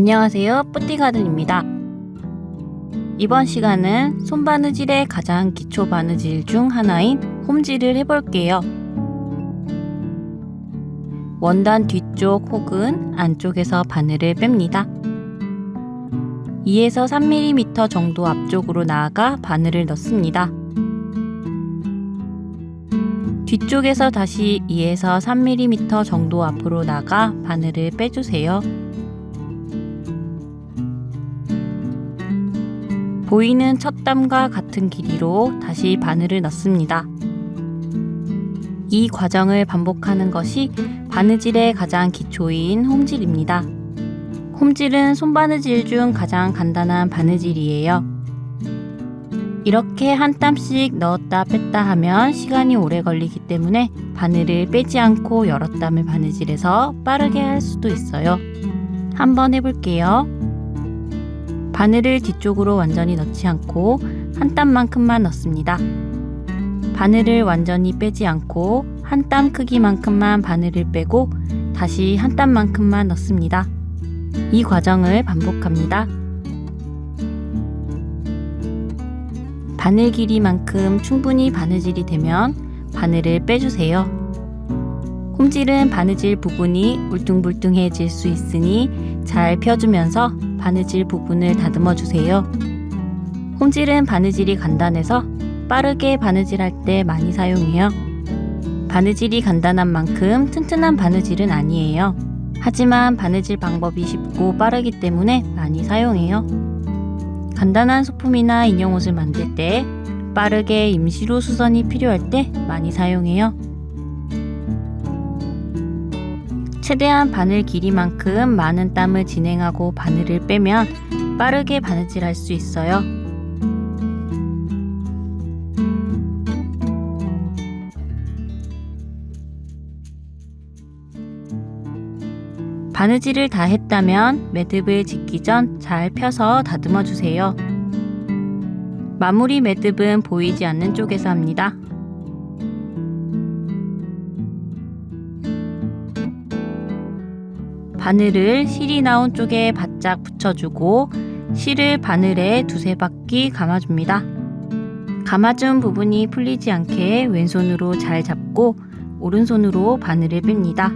안녕하세요, 뿌띠가든입니다. 이번 시간은 손바느질의 가장 기초 바느질 중 하나인 홈질을 해볼게요. 원단 뒤쪽 혹은 안쪽에서 바늘을 뺍니다. 2에서 3mm 정도 앞쪽으로 나아가 바늘을 넣습니다. 뒤쪽에서 다시 2에서 3mm 정도 앞으로 나가 바늘을 빼주세요. 보이는 첫 담과 같은 길이로 다시 바늘을 넣습니다. 이 과정을 반복하는 것이 바느질의 가장 기초인 홈질입니다. 홈질은 손바느질 중 가장 간단한 바느질이에요. 이렇게 한 땀씩 넣었다 뺐다 하면 시간이 오래 걸리기 때문에 바늘을 빼지 않고 여러 땀을 바느질해서 빠르게 할 수도 있어요. 한번 해볼게요. 바늘을 뒤쪽으로 완전히 넣지 않고 한 땀만큼만 넣습니다. 바늘을 완전히 빼지 않고 한 땀 크기만큼만 바늘을 빼고 다시 한 땀만큼만 넣습니다. 이 과정을 반복합니다. 바늘 길이만큼 충분히 바느질이 되면 바늘을 빼주세요. 홈질은 바느질 부분이 울퉁불퉁해질 수 있으니 잘 펴주면서 바느질 부분을 다듬어 주세요. 홈질은 바느질이 간단해서 빠르게 바느질할 때 많이 사용해요. 바느질이 간단한 만큼 튼튼한 바느질은 아니에요. 하지만 바느질 방법이 쉽고 빠르기 때문에 많이 사용해요. 간단한 소품이나 인형옷을 만들 때 빠르게 임시로 수선이 필요할 때 많이 사용해요. 최대한 바늘 길이만큼 많은 땀을 진행하고 바늘을 빼면 빠르게 바느질할 수 있어요. 바느질을 다 했다면 매듭을 짓기 전 잘 펴서 다듬어 주세요. 마무리 매듭은 보이지 않는 쪽에서 합니다. 바늘을 실이 나온 쪽에 바짝 붙여주고 실을 바늘에 두세 바퀴 감아줍니다. 감아준 부분이 풀리지 않게 왼손으로 잘 잡고 오른손으로 바늘을 뺍니다.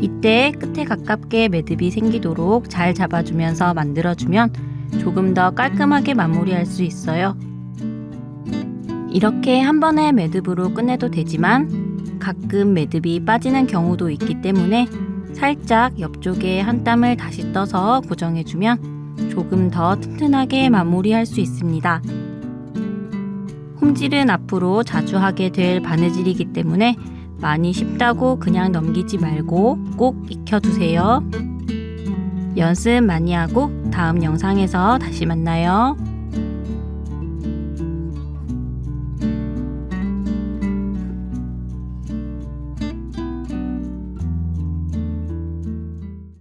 이때 끝에 가깝게 매듭이 생기도록 잘 잡아주면서 만들어주면 조금 더 깔끔하게 마무리할 수 있어요. 이렇게 한 번에 매듭으로 끝내도 되지만 가끔 매듭이 빠지는 경우도 있기 때문에 살짝 옆쪽에 한 땀을 다시 떠서 고정해주면 조금 더 튼튼하게 마무리할 수 있습니다. 홈질은 앞으로 자주 하게 될 바느질이기 때문에 많이 쉽다고 그냥 넘기지 말고 꼭 익혀두세요. 연습 많이 하고 다음 영상에서 다시 만나요.